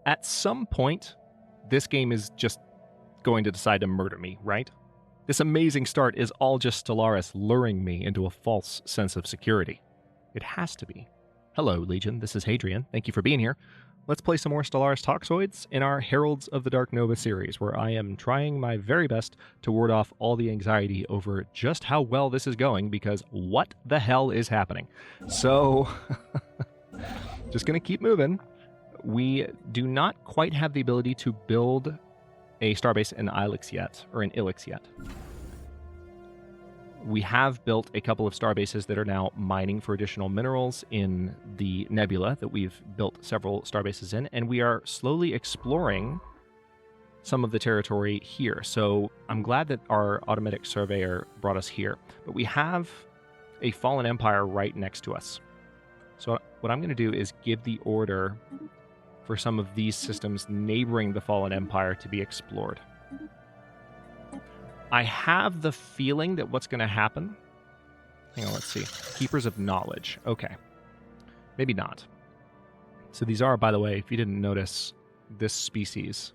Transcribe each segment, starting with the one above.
At some point, this game is just going to decide to murder me, right? This amazing start is all just Stellaris luring me into a false sense of security. It has to be. Hello, Legion. This is Hadrian. Thank you for being here. Let's play some more Stellaris Toxoids in our Heralds of the Dark Nova series, where I am trying my very best to ward off all the anxiety over just how well this is going, because what the hell is happening? So, just going to keep moving. We do not quite have the ability to build a starbase in Ullyxr yet, or in Ullyxr yet. We have built a couple of starbases that are now mining for additional minerals in the nebula that we've built several starbases in, and we are slowly exploring some of the territory here. So I'm glad that our automatic surveyor brought us here. But we have a fallen empire right next to us. So what I'm going to do is give the order for some of these systems neighboring the fallen empire to be explored. I have the feeling that what's going to happen... Hang on, let's see. Keepers of Knowledge. Okay. Maybe not. So these are, by the way, if you didn't notice, this species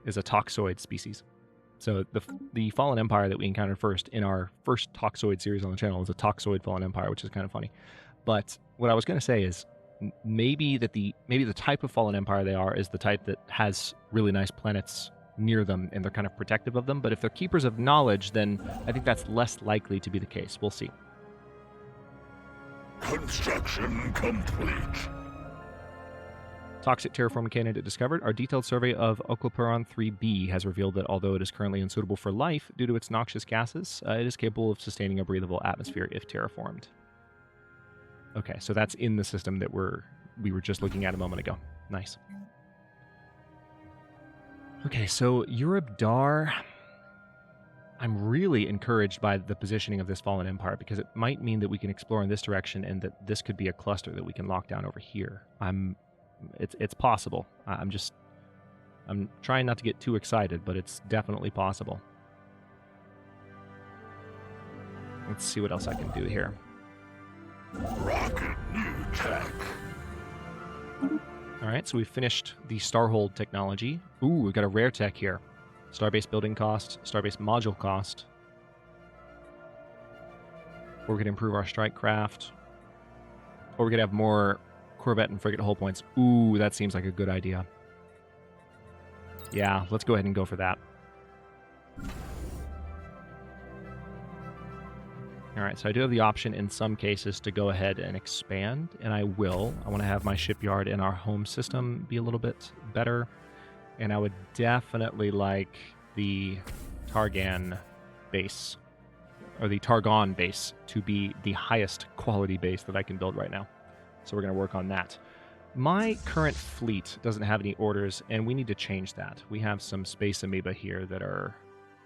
is a toxoid species. So the Fallen Empire that we encountered first in our first Toxoid series on the channel is a Toxoid Fallen Empire, which is kind of funny. But what I was going to say is maybe the type of Fallen Empire they are is the type that has really nice planets near them, and they're kind of protective of them. But if they're Keepers of Knowledge, then I think that's less likely to be the case. We'll see. Construction complete. Toxic terraforming candidate discovered. Our detailed survey of Ullyxr 3b has revealed that although it is currently unsuitable for life due to its noxious gases, it is capable of sustaining a breathable atmosphere if terraformed. Okay, so that's in the system that we were just looking at a moment ago. Nice. Okay, so Urubdar, I'm really encouraged by the positioning of this Fallen Empire, because it might mean that we can explore in this direction and that this could be a cluster that we can lock down over here. It's possible. I'm trying not to get too excited, but it's definitely possible. Let's see what else I can do here. Rocket new tech. All right, so we've finished the Starhold technology. Ooh, we've got a rare tech here. Starbase building cost, Starbase module cost. Or we could improve our strike craft. Or we could have more Corvette and frigate hull points. Ooh, that seems like a good idea. Yeah, let's go ahead and go for that. All right, so I do have the option in some cases to go ahead and expand, and I will. I want to have my shipyard in our home system be a little bit better, and I would definitely like the Targan base, or the Targon base, to be the highest quality base that I can build right now. So we're going to work on that. My current fleet doesn't have any orders, and we need to change that. We have some space amoeba here that are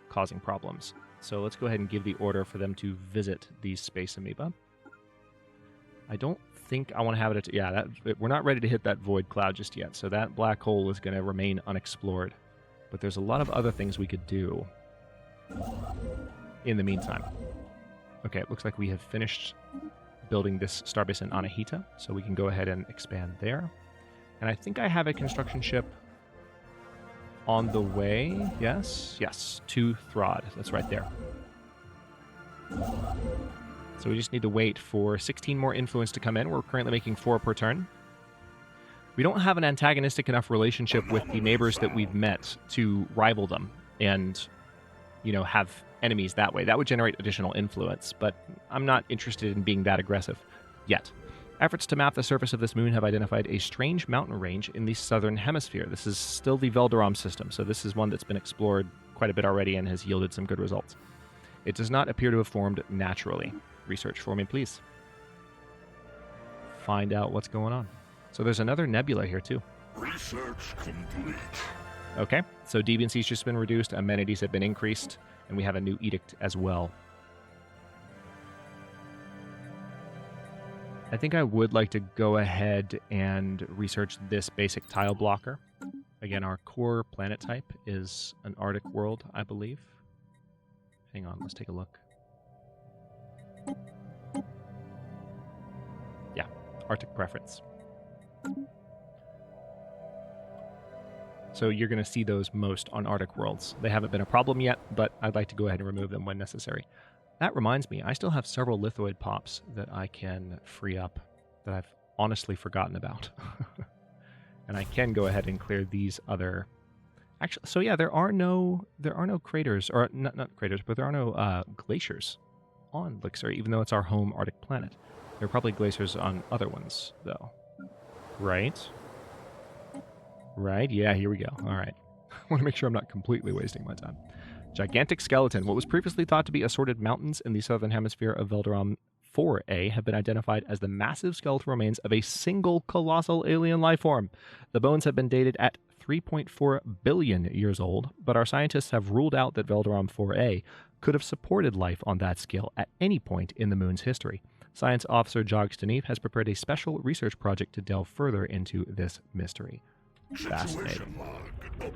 causing problems. So let's go ahead and give the order for them to visit these space amoeba. I don't think I want to have it... Yeah, we're not ready to hit that void cloud just yet, so that black hole is going to remain unexplored. But there's a lot of other things we could do in the meantime. Okay, it looks like we have finished building this starbase in Anahita, so we can go ahead and expand there. And I think I have a construction ship on the way. Yes, to Throd. That's right there. So we just need to wait for 16 more influence to come in. We're currently making 4 per turn. We don't have an antagonistic enough relationship with the neighbors that we've met to rival them and, you know, have enemies that way. That would generate additional influence, but I'm not interested in being that aggressive yet. Efforts to map the surface of this moon have identified a strange mountain range in the southern hemisphere. This is still the Velderam system, so this is one that's been explored quite a bit already and has yielded some good results. It does not appear to have formed naturally. Research for me, please. Find out what's going on. So there's another nebula here, too. Research complete. Okay, so deviancy's just been reduced, amenities have been increased, and we have a new edict as well. I think I would like to go ahead and research this basic tile blocker. Again, our core planet type is an Arctic world, I believe. Hang on, let's take a look. Yeah, Arctic preference. So you're going to see those most on Arctic worlds. They haven't been a problem yet, but I'd like to go ahead and remove them when necessary. That reminds me, I still have several lithoid pops that I can free up that I've honestly forgotten about. And I can go ahead and clear these other... Actually, so yeah, there are no craters, or not craters, but there are no glaciers on Ullyxr, even though it's our home Arctic planet. There are probably glaciers on other ones, though. Right? Right? Yeah, here we go. All right. I want to make sure I'm not completely wasting my time. Gigantic skeleton. What was previously thought to be assorted mountains in the southern hemisphere of Velderam 4A have been identified as the massive skeletal remains of a single colossal alien life form. The bones have been dated at 3.4 billion years old, but our scientists have ruled out that Velderam 4A could have supported life on that scale at any point in the moon's history. Science officer Jog Staneve has prepared a special research project to delve further into this mystery. Fascinating. All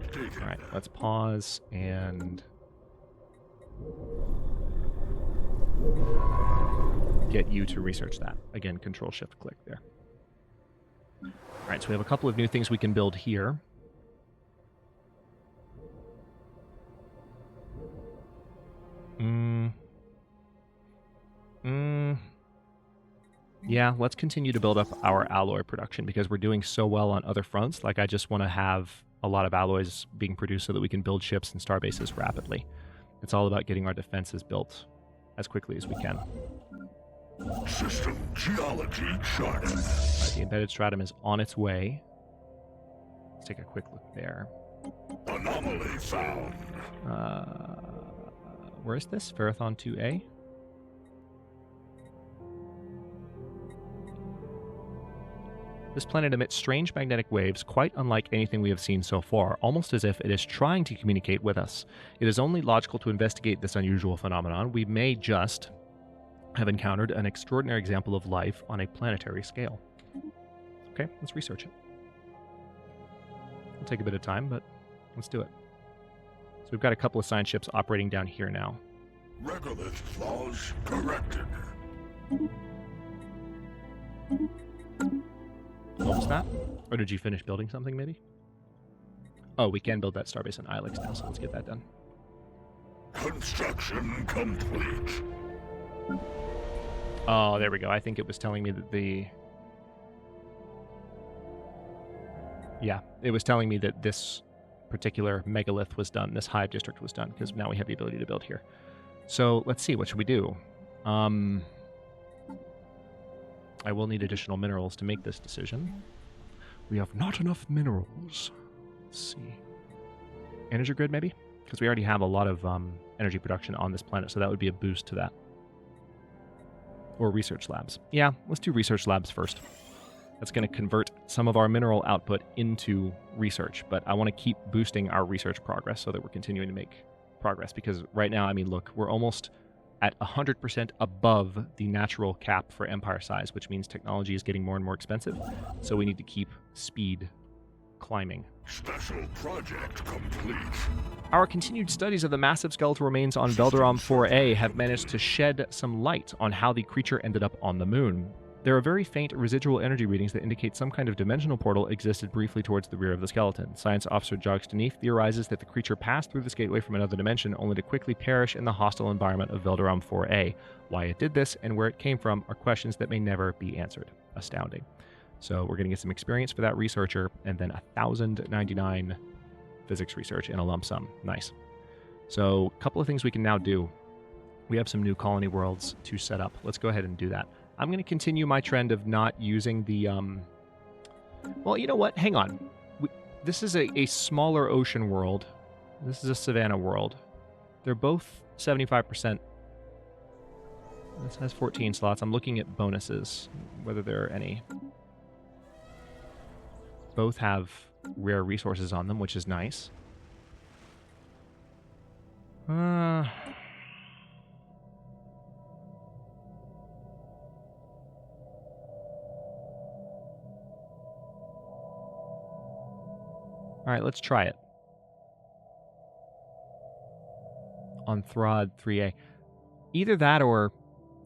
right, let's pause and get you to research that. Again, Control-Shift-Click there. All right, so we have a couple of new things we can build here. Yeah, let's continue to build up our alloy production because we're doing so well on other fronts. Like, I just want to have a lot of alloys being produced so that we can build ships and starbases rapidly. It's all about getting our defenses built as quickly as we can. System geology charted. Right, the embedded stratum is on its way. Let's take a quick look there. Anomaly found. Where is this? Ferrothon 2A? This planet emits strange magnetic waves quite unlike anything we have seen so far, almost as if it is trying to communicate with us. It is only logical to investigate this unusual phenomenon. We may just have encountered an extraordinary example of life on a planetary scale. Okay, let's research it. It'll take a bit of time, but let's do it. So we've got a couple of science ships operating down here now. Regolith flaws corrected. What was that? Or did you finish building something, maybe? Oh, we can build that starbase on Ullyxr now, so let's get that done. Construction complete. Oh, there we go. I think it was telling me that the... Yeah, it was telling me that this particular megalith was done, this hive district was done, because now we have the ability to build here. So, let's see, what should we do? I will need additional minerals to make this decision. We have not enough minerals. Let's see. Energy grid, maybe? Because we already have a lot of energy production on this planet, so that would be a boost to that. Or research labs. Yeah, let's do research labs first. That's going to convert some of our mineral output into research, but I want to keep boosting our research progress so that we're continuing to make progress, because right now, I mean, look, we're almost at 100% above the natural cap for empire size, which means technology is getting more and more expensive, so we need to keep speed climbing. Special project complete. Our continued studies of the massive skeletal remains on Velderam 4A have managed to shed some light on how the creature ended up on the moon. There are very faint residual energy readings that indicate some kind of dimensional portal existed briefly towards the rear of the skeleton. Science officer Jog Staneve theorizes that the creature passed through this gateway from another dimension only to quickly perish in the hostile environment of Velderam 4A. Why it did this and where it came from are questions that may never be answered. Astounding. So we're going to get some experience for that researcher and then 1,099 physics research in a lump sum. Nice. So a couple of things we can now do. We have some new colony worlds to set up. Let's go ahead and do that. I'm going to continue my trend of not using the... Well, you know what? Hang on. This is a smaller ocean world. This is a savanna world. They're both 75%. This has 14 slots. I'm looking at bonuses, whether there are any. Both have rare resources on them, which is nice. All right, let's try it. On Throd 3A. Either that or...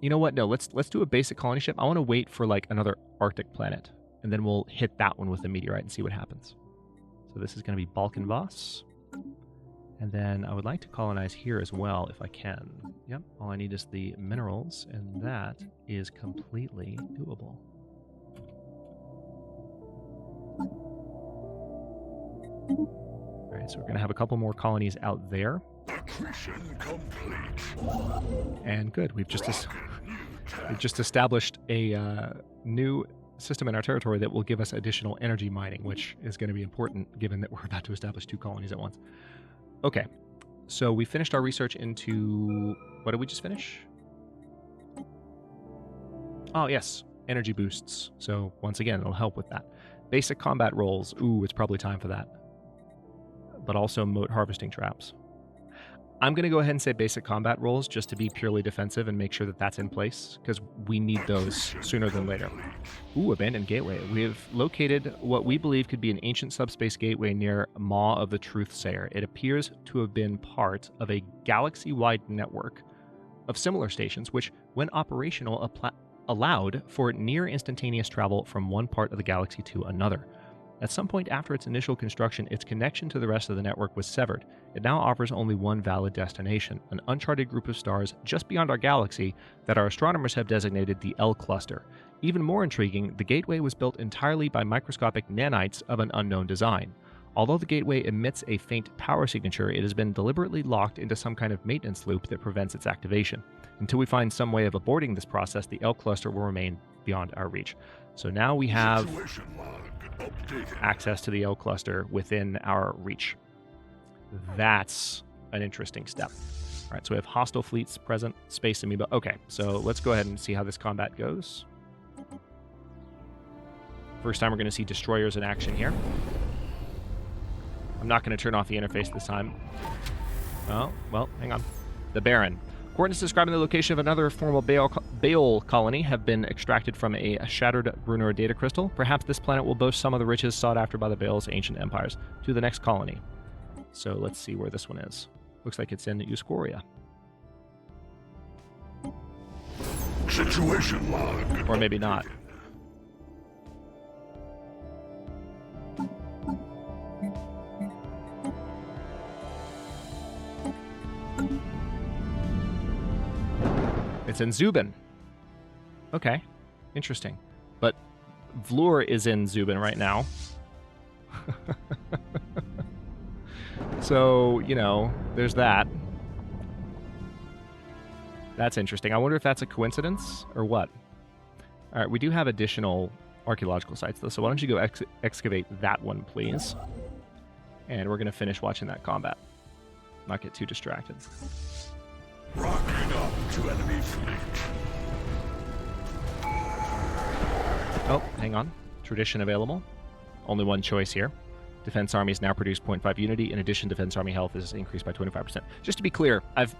You know what? No, let's do a basic colony ship. I want to wait for like another Arctic planet. And then we'll hit that one with a meteorite and see what happens. So this is going to be Balkan Voss. And then I would like to colonize here as well if I can. Yep, all I need is the minerals, and that is completely doable. All right, so we're going to have a couple more colonies out there. Accretion complete. And good, we've just established a new system in our territory that will give us additional energy mining, which is going to be important given that we're about to establish 2 colonies at once. Okay, so we finished our research into... What did we just finish? Oh, yes, energy boosts. So once again, it'll help with that. Basic combat rolls. Ooh, it's probably time for that. But also moat harvesting traps. I'm going to go ahead and say basic combat rolls just to be purely defensive and make sure that that's in place, because we need those sooner than later. Ooh, abandoned gateway. We have located what we believe could be an ancient subspace gateway near Maw of the Truthsayer. It appears to have been part of a galaxy-wide network of similar stations, which, when operational, allowed for near instantaneous travel from one part of the galaxy to another. At some point after its initial construction, its connection to the rest of the network was severed. It now offers only one valid destination, an uncharted group of stars just beyond our galaxy that our astronomers have designated the L Cluster. Even more intriguing, the gateway was built entirely by microscopic nanites of an unknown design. Although the gateway emits a faint power signature, it has been deliberately locked into some kind of maintenance loop that prevents its activation. Until we find some way of aborting this process, the L Cluster will remain beyond our reach. So now we have access to the L Cluster within our reach. That's an interesting step. All right, so we have hostile fleets present, space amoeba. Okay, so let's go ahead and see how this combat goes. First time we're going to see destroyers in action here. I'm not going to turn off the interface this time. Oh, well, hang on. The Baron. Coordinates describing the location of another formal Baal colony have been extracted from a shattered Brunner data crystal. Perhaps this planet will boast some of the riches sought after by the Baal's ancient empires. To the next colony. So let's see where this one is. Looks like it's in Euskoria. Situation log. Or maybe not. It's in Zubin. Okay, interesting. But Vlur is in Zubin right now. So, you know, there's that. That's interesting. I wonder if that's a coincidence or what. All right, we do have additional archaeological sites, though, so why don't you go excavate that one, please? And we're going to finish watching that combat. Not get too distracted. Rocking up to enemy fleet. Oh, hang on. Tradition available. Only one choice here. Defense armies now produce 0.5 unity. In addition, defense army health is increased by 25%. Just to be clear, I've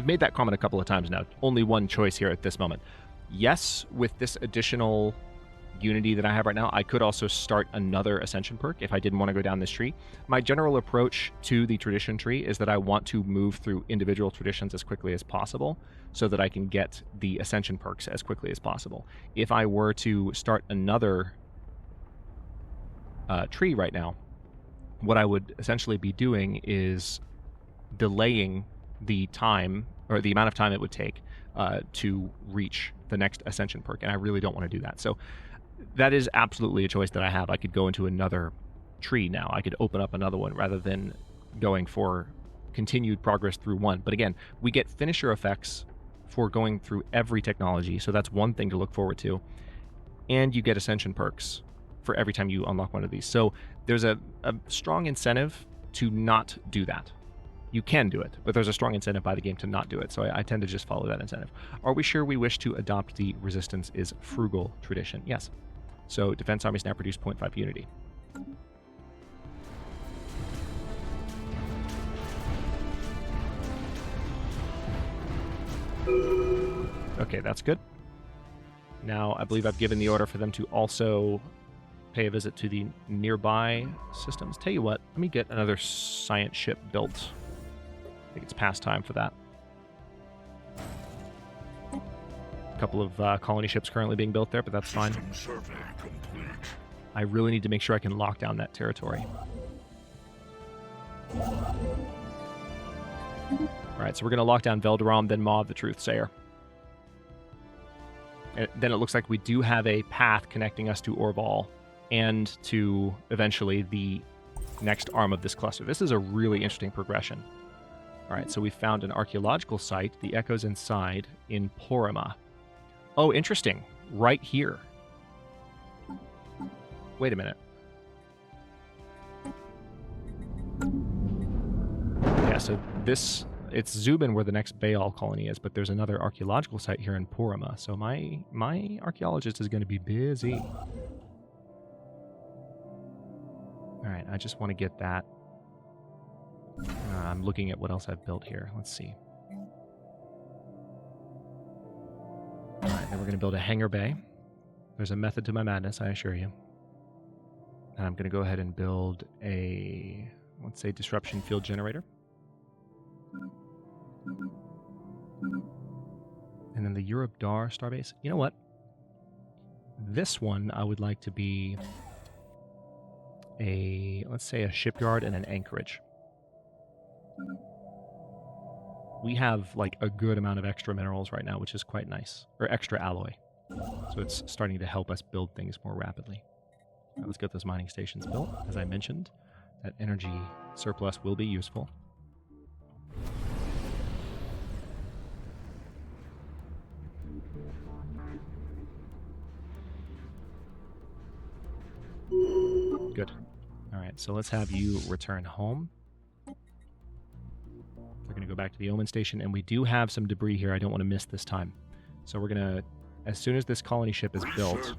made that comment a couple of times now. Only one choice here at this moment. Yes, with this additional unity that I have right now, I could also start another ascension perk if I didn't want to go down this tree. My general approach to the tradition tree is that I want to move through individual traditions as quickly as possible so that I can get the ascension perks as quickly as possible. If I were to start another tree right now, what I would essentially be doing is delaying the time or the amount of time it would take to reach the next ascension perk, and I really don't want to do that. So that is absolutely a choice that I have. I could go into another tree now. I could open up another one rather than going for continued progress through one. But again, we get finisher effects for going through every technology, so that's one thing to look forward to. And you get ascension perks for every time you unlock one of these. So there's a strong incentive to not do that. You can do it, but there's a strong incentive by the game to not do it, so I tend to just follow that incentive. Are we sure we wish to adopt the resistance is frugal tradition? Yes. So defense armies now produce 0.5 unity. Okay, that's good. Now, I believe I've given the order for them to also pay a visit to the nearby systems. Tell you what, let me get another science ship built. I think it's past time for that. A couple of colony ships currently being built there, but that's fine. I really need to make sure I can lock down that territory. Alright, so we're going to lock down Velderom, then Maw the Truthsayer. And then it looks like we do have a path connecting us to Orval and to, eventually, the next arm of this cluster. This is a really interesting progression. Alright, so we found an archaeological site, the Echoes Inside, in Porima. Oh, interesting. Right here. Wait a minute. Yeah, so this... It's Zubin where the next Baal colony is, but there's another archaeological site here in Porima, so my archaeologist is going to be busy. Alright, I just want to get that. I'm looking at what else I've built here. Let's see. Alright, then we're going to build a hangar bay. There's a method to my madness, I assure you. And I'm going to go ahead and build a, let's say, disruption field generator. And then the Eurobdar starbase. You know what? This one I would like to be a, let's say, a shipyard and an anchorage. We have like a good amount of extra minerals right now, which is quite nice. Or extra alloy. So it's starting to help us build things more rapidly. Now let's get those mining stations built. As I mentioned, that energy surplus will be useful. Good. Alright, so let's have you return home. We're going to go back to the Omen Station, and we do have some debris here I don't want to miss this time. So we're going to, as soon as this colony ship is built,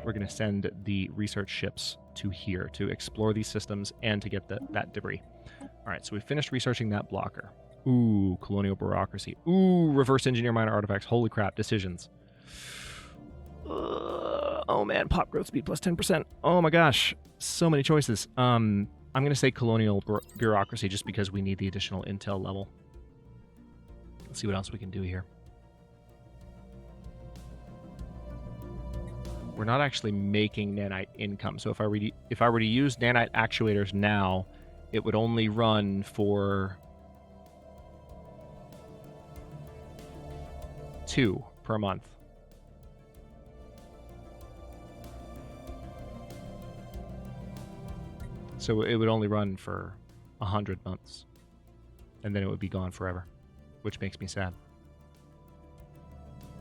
we're going to send the research ships to here to explore these systems and to get that debris. Alright, so we finished researching that blocker. Ooh, colonial bureaucracy. Ooh, reverse engineer minor artifacts. Holy crap, decisions. Oh man, pop growth speed plus 10%. Oh my gosh, so many choices. I'm going to say colonial bureaucracy just because we need the additional intel level. Let's see what else we can do here. We're not actually making nanite income, so if I were to use nanite actuators now, it would only run for 2 per month. So it would only run for 100 months, and then it would be gone forever, which makes me sad.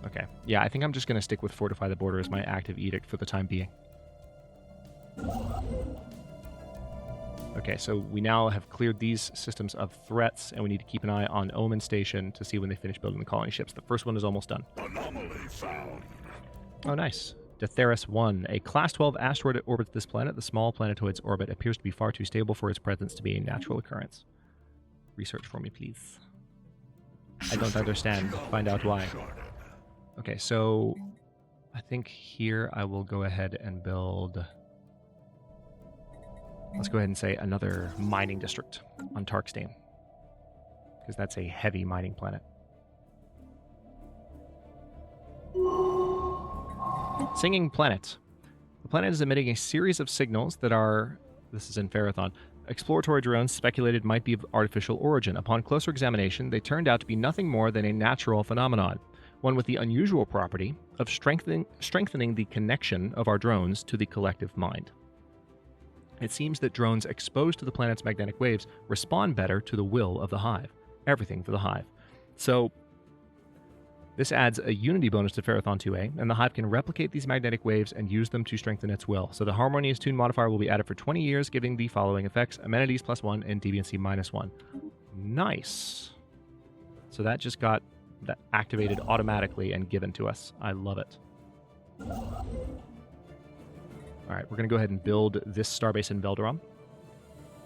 Okay, yeah, I think I'm just going to stick with Fortify the Border as my active edict for the time being. Okay, so we now have cleared these systems of threats, and we need to keep an eye on Omen Station to see when they finish building the colony ships. The first one is almost done. Anomaly found. Oh, nice. Detheris 1, a Class 12 asteroid that orbits this planet. The small planetoid's orbit appears to be far too stable for its presence to be a natural occurrence. Research for me, please. I don't understand. Find out why. Okay, so I think here I will go ahead and build... Let's go ahead and say another mining district on Tarkstein, because that's a heavy mining planet. Singing Planet. The planet is emitting a series of signals that are, this is in Pharathon, exploratory drones speculated might be of artificial origin. Upon closer examination, they turned out to be nothing more than a natural phenomenon, one with the unusual property of strengthening the connection of our drones to the collective mind. It seems that drones exposed to the planet's magnetic waves respond better to the will of the hive. Everything for the hive. So, this adds a unity bonus to Pharathon 2A, and the hive can replicate these magnetic waves and use them to strengthen its will. So the Harmonious Tune modifier will be added for 20 years, giving the following effects: amenities +1 and deviancy -1. Nice. So that just got that activated automatically and given to us. I love it. Alright, we're going to go ahead and build this starbase in Velderom.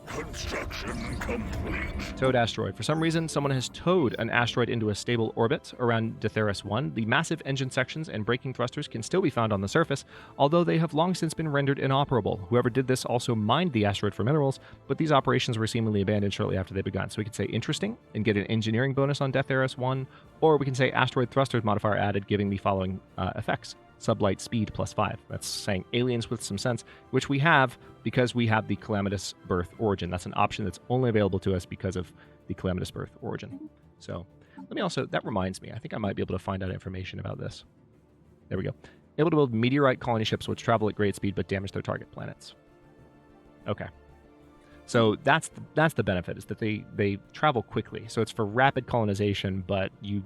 Construction complete. Towed asteroid. For some reason, someone has towed an asteroid into a stable orbit around Detheris 1. The massive engine sections and braking thrusters can still be found on the surface, although they have long since been rendered inoperable. Whoever did this also mined the asteroid for minerals, but these operations were seemingly abandoned shortly after they begun. So we could say interesting and get an engineering bonus on Detheris 1, or we can say asteroid thrusters modifier added, giving the following effects: sublight speed +5. That's saying aliens with some sense, which we have because we have the calamitous birth origin. That's an option that's only available to us because of the calamitous birth origin. So let me also, that reminds me, I think I might be able to find out information about this. There we go. Able to build meteorite colony ships which travel at great speed but damage their target planets. Okay. So that's the benefit, is that they travel quickly. So it's for rapid colonization, but you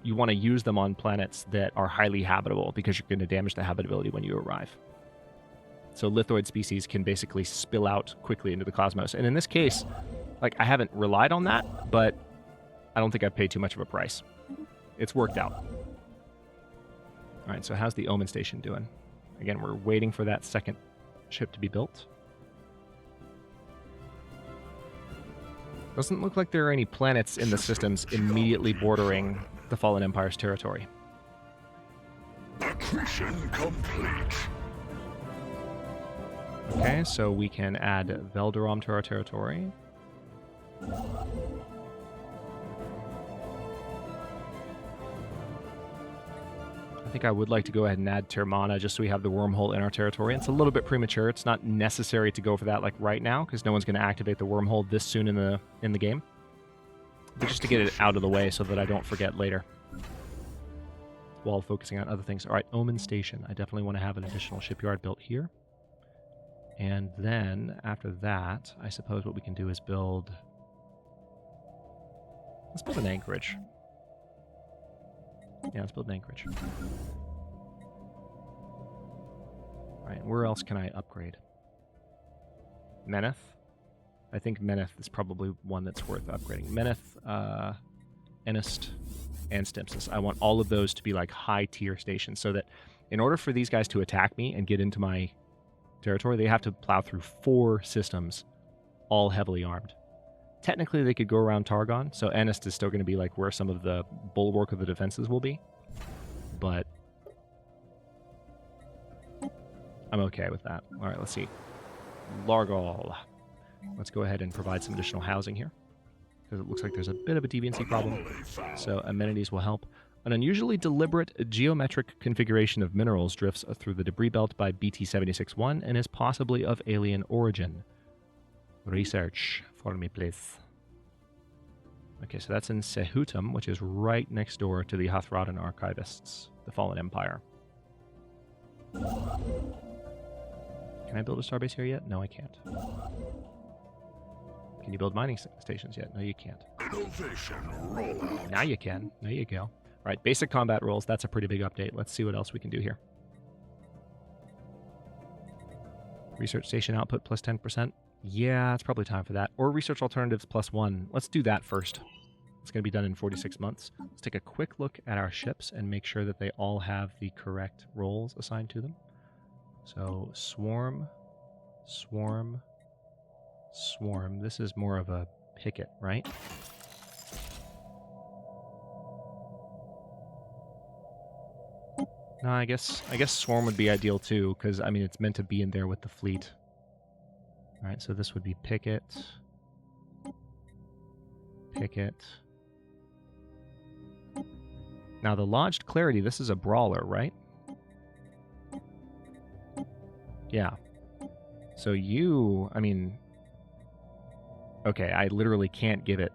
want to use them on planets that are highly habitable because you're going to damage the habitability when you arrive. So lithoid species can basically spill out quickly into the cosmos. And in this case, like, I haven't relied on that, but I don't think I've paid too much of a price. It's worked out. All right, so how's the Omen Station doing? Again, we're waiting for that second ship to be built. Doesn't look like there are any planets in the systems immediately bordering the Fallen Empire's territory. Accretion complete. Okay, so we can add Velderom to our territory. I think I would like to go ahead and add Termana just so we have the wormhole in our territory. It's a little bit premature. It's not necessary to go for that like right now because no one's going to activate the wormhole this soon in the game. But just to get it out of the way so that I don't forget later while focusing on other things. All right, Omen Station. I definitely want to have an additional shipyard built here. And then after that, I suppose what we can do is build... Let's build an anchorage. Yeah, let's build an anchorage. Alright, where else can I upgrade? Meneth? I think Meneth is probably one that's worth upgrading. Meneth, Enist, and Stimpsis. I want all of those to be like high-tier stations so that in order for these guys to attack me and get into my territory, they have to plow through 4 systems, all heavily armed. Technically, they could go around Targon, so Enist is still going to be like where some of the bulwark of the defenses will be. But I'm okay with that. All right, let's see. Largol. Let's go ahead and provide some additional housing here, because it looks like there's a bit of a deviancy problem. So amenities will help. An unusually deliberate geometric configuration of minerals drifts through the debris belt by BT-76-1 and is possibly of alien origin. Research for me, please. Okay, so that's in Sehutum, which is right next door to the Hathradan Archivists, the Fallen Empire. Can I build a starbase here yet? No, I can't. Can you build mining stations yet? No, you can't. Innovation rollout. Now you can. There you go. All right, basic combat rules. That's a pretty big update. Let's see what else we can do here. Research station output plus 10%. Yeah, it's probably time for that. Or research alternatives +1. Let's do that first. It's going to be done in 46 months. Let's take a quick look at our ships and make sure that they all have the correct roles assigned to them. So, Swarm, Swarm, Swarm. This is more of a picket, right? No, I guess Swarm would be ideal too, because I mean it's meant to be in there with the fleet. All right, so this would be picket, picket. Now the Lodged Clarity, this is a brawler, right? Yeah. So you, I mean, okay, I literally can't give it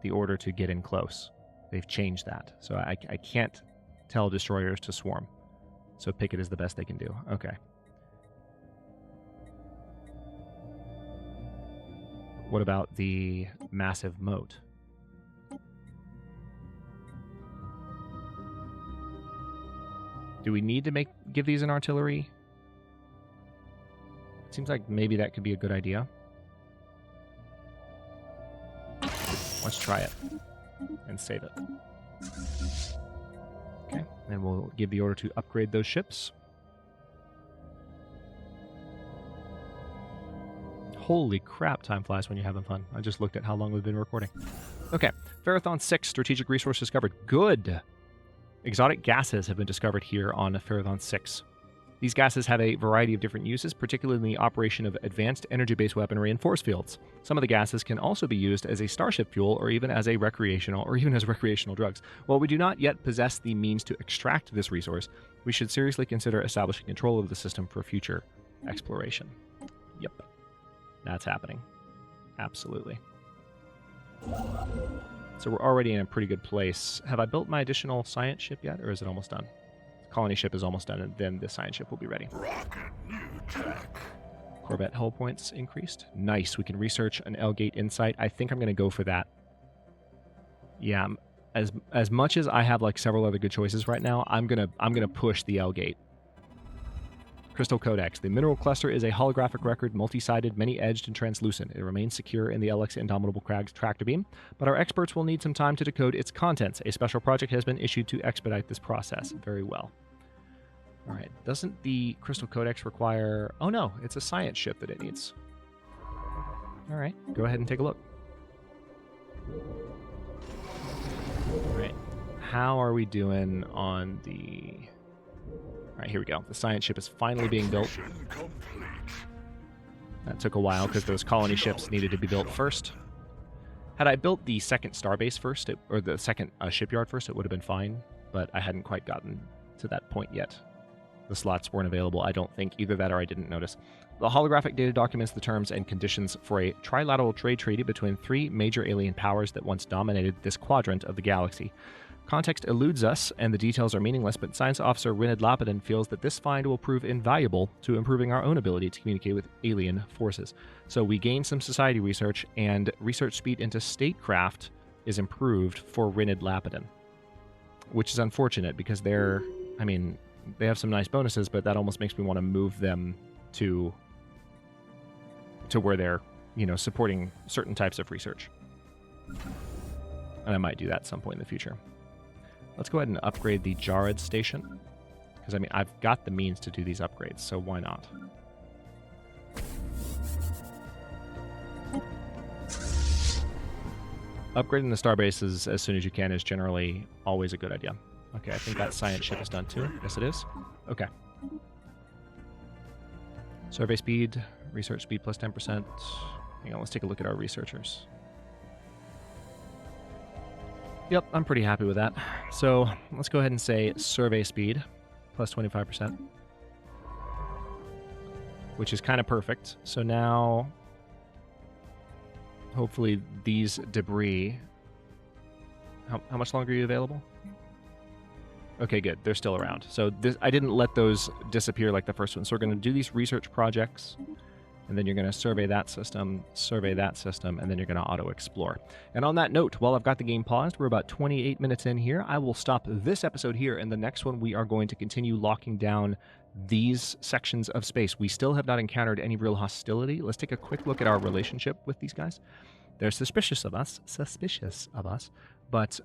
the order to get in close. They've changed that, so I can't tell destroyers to swarm. So picket is the best they can do. Okay. What about the massive moat? Do we need to give these an artillery? It seems like maybe that could be a good idea. Let's try it and save it. Okay, and we'll give the order to upgrade those ships. Holy crap, time flies when you're having fun. I just looked at how long we've been recording. Okay, Ferrothon 6, strategic resource discovered. Good! Exotic gases have been discovered here on Ferrothon 6. These gases have a variety of different uses, particularly in the operation of advanced energy-based weaponry and force fields. Some of the gases can also be used as a starship fuel or even as recreational drugs. While we do not yet possess the means to extract this resource, We should seriously consider establishing control of the system for future exploration. Yep. That's happening. Absolutely. So we're already in a pretty good place. Have I built my additional science ship yet, or is it almost done? Colony ship is almost done, and then the science ship will be ready. Rocket new tech. Corvette hull points increased. Nice. We can research an L-gate insight. I think I'm going to go for that. Yeah, as much as I have like several other good choices right now, I'm gonna push the L-gate. Crystal Codex. The mineral cluster is a holographic record, multi-sided, many-edged, and translucent. It remains secure in the LX Indomitable Crag's tractor beam, but our experts will need some time to decode its contents. A special project has been issued to expedite this process. Very well. All right. Doesn't the Crystal Codex require... Oh, no. It's a science ship that it needs. All right. Go ahead and take a look. All right. How are we doing on the... All right, here we go. The science ship is finally being built. That took a while because those colony ships needed to be built first. Had I built the second starbase first, or the second shipyard first, it would have been fine, but I hadn't quite gotten to that point yet. The slots weren't available, I don't think. Either that or I didn't notice. The holographic data documents the terms and conditions for a trilateral trade treaty between 3 major alien powers that once dominated this quadrant of the galaxy. Context eludes us, and the details are meaningless, but Science Officer Rinid Lapidin feels that this find will prove invaluable to improving our own ability to communicate with alien forces. So we gain some society research, and research speed into statecraft is improved for Rinid Lapidin, which is unfortunate because they're, I mean, they have some nice bonuses, but that almost makes me want to move them to where they're, you know, supporting certain types of research. And I might do that at some point in the future. Let's go ahead and upgrade the Jared station. Because, I mean, I've got the means to do these upgrades, so why not? Upgrading the starbases as soon as you can is generally always a good idea. Okay, I think that science ship is done too. Yes, it is. Okay. Survey speed, research speed plus 10%. Hang on, let's take a look at our researchers. Yep, I'm pretty happy with that. So let's go ahead and say survey speed plus 25%, which is kind of perfect. So now, hopefully these debris... How much longer are you available? Okay, good. They're still around. So I didn't let those disappear like the first one. So we're going to do these research projects, and then you're going to survey that system, and then you're going to auto-explore. And on that note, while I've got the game paused, we're about 28 minutes in here. I will stop this episode here, and the next one we are going to continue locking down these sections of space. We still have not encountered any real hostility. Let's take a quick look at our relationship with these guys. They're suspicious of us, but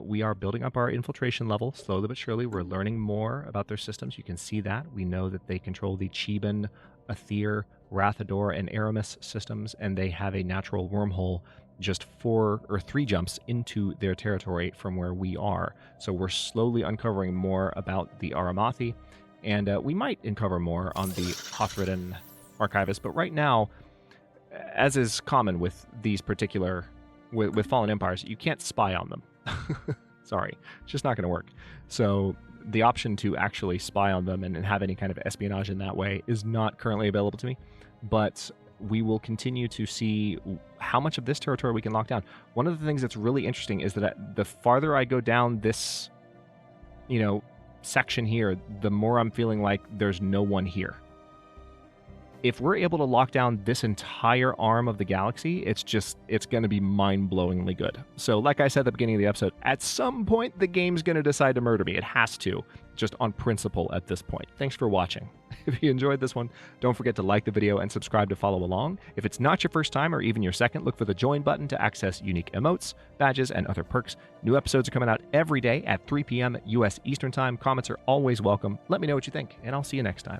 we are building up our infiltration level slowly but surely. We're learning more about their systems. You can see that. We know that they control the Cheban, Aether, Rathador, and Aramis systems, and they have a natural wormhole just 4 or 3 jumps into their territory from where we are. So we're slowly uncovering more about the Aramathi, and we might uncover more on the Hothridden Archivist, but right now, as is common with these particular... With Fallen Empires, you can't spy on them. Sorry, it's just not going to work. So the option to actually spy on them and have any kind of espionage in that way is not currently available to me. But we will continue to see how much of this territory we can lock down. One of the things that's really interesting is that the farther I go down this, you know, section here, the more I'm feeling like there's no one here. If we're able to lock down this entire arm of the galaxy, it's going to be mind-blowingly good. So like I said at the beginning of the episode, at some point the game's going to decide to murder me. It has to, just on principle at this point. Thanks for watching. If you enjoyed this one, don't forget to like the video and subscribe to follow along. If it's not your first time or even your second, look for the join button to access unique emotes, badges, and other perks. New episodes are coming out every day at 3 p.m. U.S. Eastern Time. Comments are always welcome. Let me know what you think, and I'll see you next time.